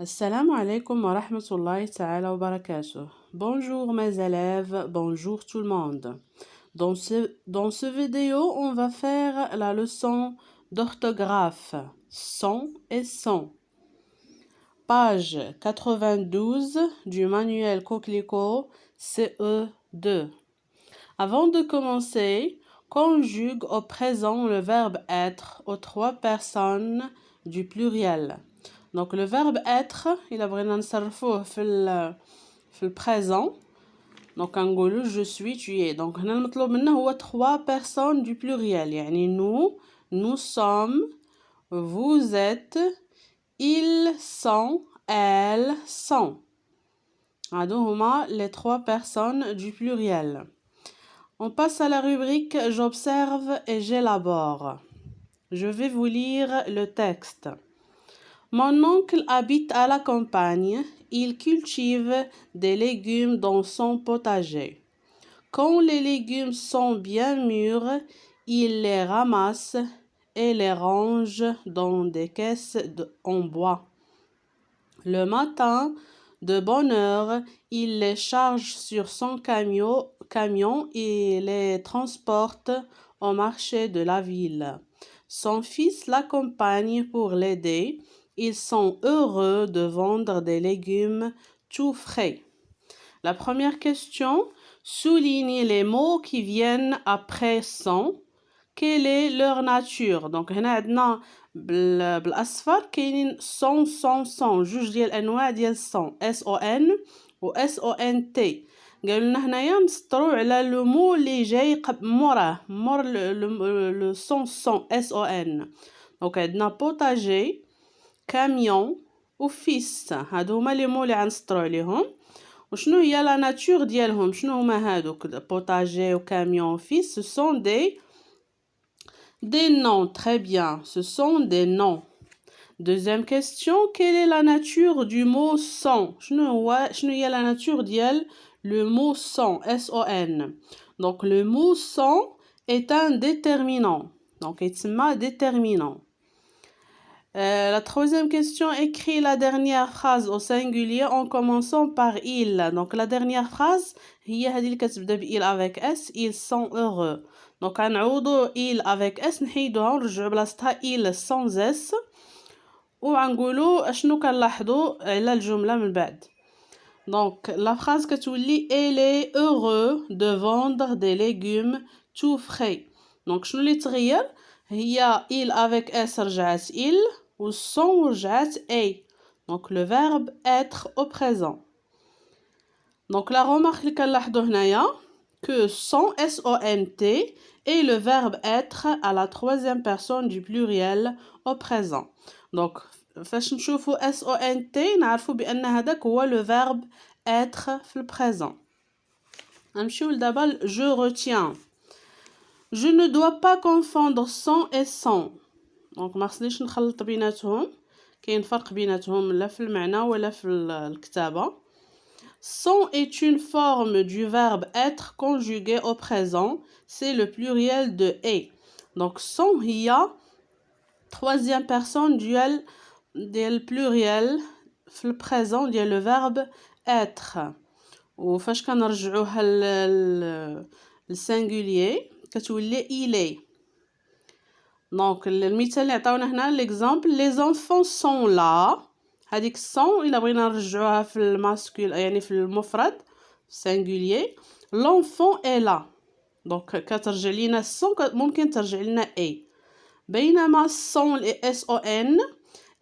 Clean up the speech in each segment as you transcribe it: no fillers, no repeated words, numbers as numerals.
Assalamu alaikum wa rahmatullahi ta'ala wa barakatuh. Bonjour mes élèves, bonjour tout le monde. Dans ce vidéo, on va faire la leçon d'orthographe, son et son. Page 92 du manuel Coquelicot CE2. Avant de commencer, conjugue au présent le verbe être aux trois personnes du pluriel. Donc le verbe être, il a vraiment نصرفوه في le présent. Donc نقولوا je suis, tu es. Donc هنا المطلوب منا هو trois personnes du pluriel. يعني nous sommes, vous êtes, ils sont, elles sont. هادو هما les trois personnes du pluriel. On passe à la rubrique j'observe et j'élabore. Je vais vous lire le texte. Mon oncle habite à la campagne. Il cultive des légumes dans son potager. Quand les légumes sont bien mûrs, il les ramasse et les range dans des caisses en bois. Le matin, de bonne heure, il les charge sur son camion et les transporte au marché de la ville. Son fils l'accompagne pour l'aider. Ils sont heureux de vendre des légumes tout frais. La première question, souligne les mots qui viennent après sont. Quelle est leur nature? Donc هنا عندنا بالاصفر كاينين son جوج ديال الانواع ديال son SON و SONT. قالوا لنا هنايا نسطروا على لو مو اللي جاي مور لو son SON. دونك عندنا بوتاجي كاميون و فيس. هادو هما لي مو اللي غنسطروا عليهم. وشنو هي لا ناتور ديالهم؟ شنو هما هادوك بوتاجي و كاميون و فيس؟ ce sont des noms. Très bien, ce sont des noms. Deuxième question, quelle est la nature du mot son? شنو هي la nature ديال le mot son, S-O-N. Donc le mot son est un déterminant. Donc يتسمى déterminant. La troisième question, écrit la dernière phrase au singulier en commençant par il. Donc la dernière phrase هي هذه اللي كتبدا ب il avec s, ils sont heureux. Donc غنعوضوا il avec s نحيدوها ونرجعوا بلاصتها il sans s وغنقولوا اشنو كنلاحظوا على الجمله من بعد. Donc la phrase كتولي elle est heureux de vendre des légumes tout frais. Donc شنو اللي تغير؟ هي il avec s رجعت il و son رجعت a. Donc le verbe être au présent. Donc la remarque اللي كنلاحظوا هنايا que son SONT et le verbe être à la troisième personne du pluriel au présent. Donc فاش نشوفوا SONT نعرفوا بأن هذاك هو le verbe être في le présent. نمشيو دابا je retiens. Je ne dois pas confondre son et son. Donc ما خصنيش نخلط بيناتهم. كاين فرق بيناتهم لا في المعنى ولا في الكتابة. Son est une forme du verbe être conjugué au présent. C'est le pluriel de est. Donc son هي troisième personne ديال pluriel في le présent ديال le verbe être. وفاش كنرجعوها للسينغولير كتولي il est. Donc المثال اللي عطاونا هنا l'exemple les enfants sont là. هذيك son إلا بغينا نرجعوها في الماسكول يعني في المفرد singulier l'enfant est là. Donc كترجع لينا son ممكن ترجع لنا a. بينما son SON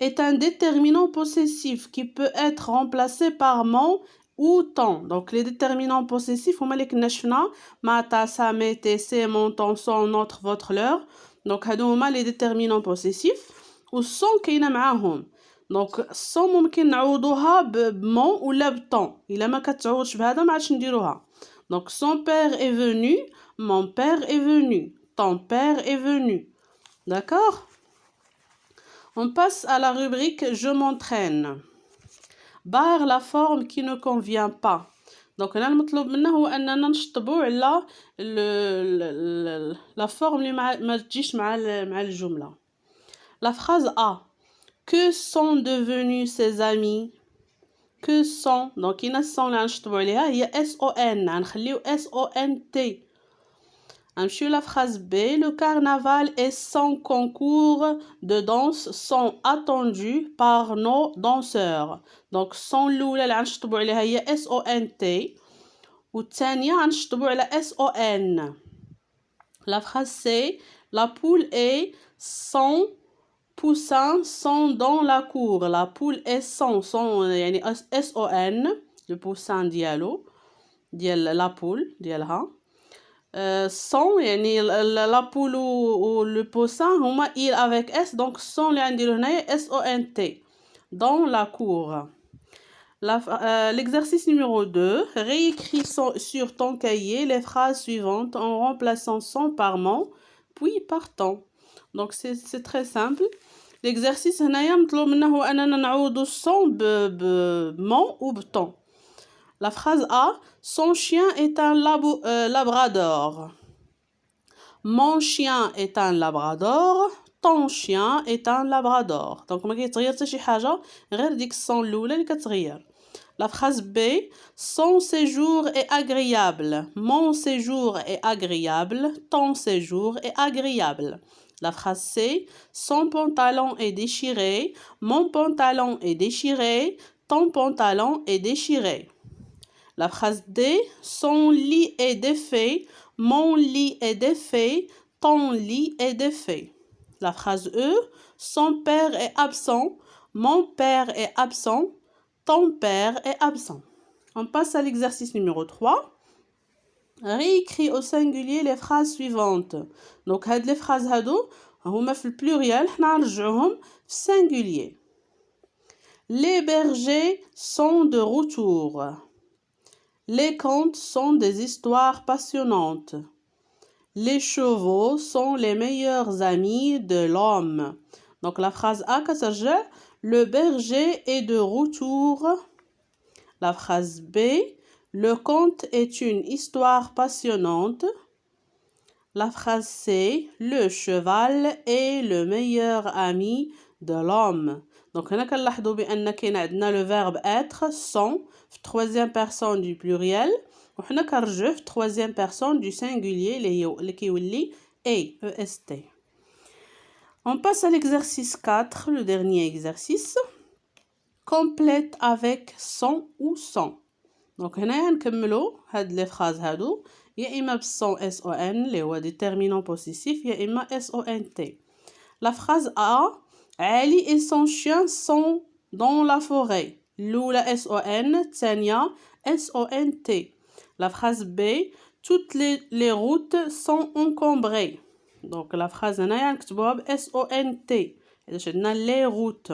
est un déterminant possessif qui peut être remplacé par mon ou ton. Donc les déterminants possessifs هما اللي كنا شفنا ما تا سا مي تي سي مون طون سون نوتر فوتر لور. دونك هادو هما لي ديتيرمينون بوسيسيف و الصون كاينه معاهم. دونك الصون ممكن نعوضوها بمون ولا بطون. الا ما كتعوضش بهذا ما عادش نديروها. دونك son père est venu, mon père est venu, ton père est venu. D'accord? On passe à la rubrique je m'entraîne. Barre la forme qui ne convient pas. Donc هنا المطلوب منا هو اننا نشطبوا على لا فورم اللي ما تجيش مع الجمله. La phrase A. Que sont devenus ses amis? Que sont donc كاينه الصون اللي غنشطبوا عليها هي SON غنخليو SONT. غنمشيو لا phrase B. Le carnaval et son concours de danse sont attendus par nos danseurs. donc son الاولى اللي غنشطبوا عليها هي SONT والثانيه غنشطبوا على SON. la phrase C. La poule et son poussins sont dans la cour. La poule et son يعني SON le poussin ديالو ديال la poule ديالها. son يعني la poule و le poussin هما il avec S donc son اللي غنديرو هنايا SONT dans la cour. L'exercice numéro 2. Réécris sur ton cahier les phrases suivantes en remplaçant son par mon puis par ton. donc c'est très simple. l'exercice هنايا مطلوب منا هو أننا نعوض الصون بمون و بطون. la phrase A. Son chien est un labrador. Mon chien est un labrador. Ton chien est un labrador. donc ما كيتغير حتى شي حاجة غير ديك الصون الأولى اللي كتغير. La phrase B. Son séjour est agréable. Mon séjour est agréable. Ton séjour est agréable. La phrase C. Son pantalon est déchiré. Mon pantalon est déchiré. Ton pantalon est déchiré. La phrase D. Son lit est défait. Mon lit est défait. Ton lit est défait. La phrase E. Son père est absent. Mon père est absent. Ton père est absent. On passe à l'exercice numéro 3. Réécris au singulier les phrases suivantes. donc هاد les phrases هادو هما في البلوريال حنا نرجعوهم في singulier. Les bergers sont de retour. Les contes sont des histoires passionnantes. Les chevaux sont les meilleurs amis de l'homme. donc la phrase A كترجع le berger est de retour. La phrase B. Le conte est une histoire passionnante. La phrase C. Le cheval est le meilleur ami de l'homme. donc هنا كنلاحظوا بان كاين عندنا le verbe être sont في troisième personne du pluriel وحنا كنرجعوه في troisième personne du singulier اللي كيولي est. On passe à l'exercice 4, le dernier exercice. Complète avec son ou son. donc هنا نكملوا هاد les phrases هادو يا إما بالصون SON اللي هو déterminant possessif يا إما SONT. La phrase A. Ali et son chien sont dans la forêt. الأولى SON الثانية SONT. La phrase B. Toutes les routes sont encombrées. donc la phrase هنايا نكتبوها ب SONT حيت عندنا les routes.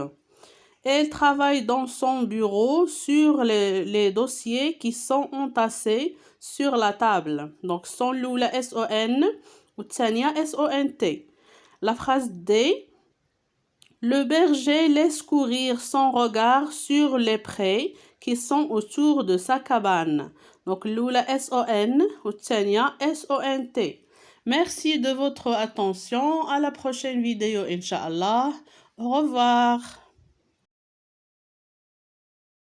Elle travaille dans son bureau sur les dossiers qui sont entassés sur la table. donc son الأولى SON والثانية SONT. La phrase D. Le berger laisse courir son regard sur les prés qui sont autour de sa cabane. donc الأولى SON والثانية SONT. Merci de votre attention. À la prochaine vidéo, Inch'Allah. Au revoir.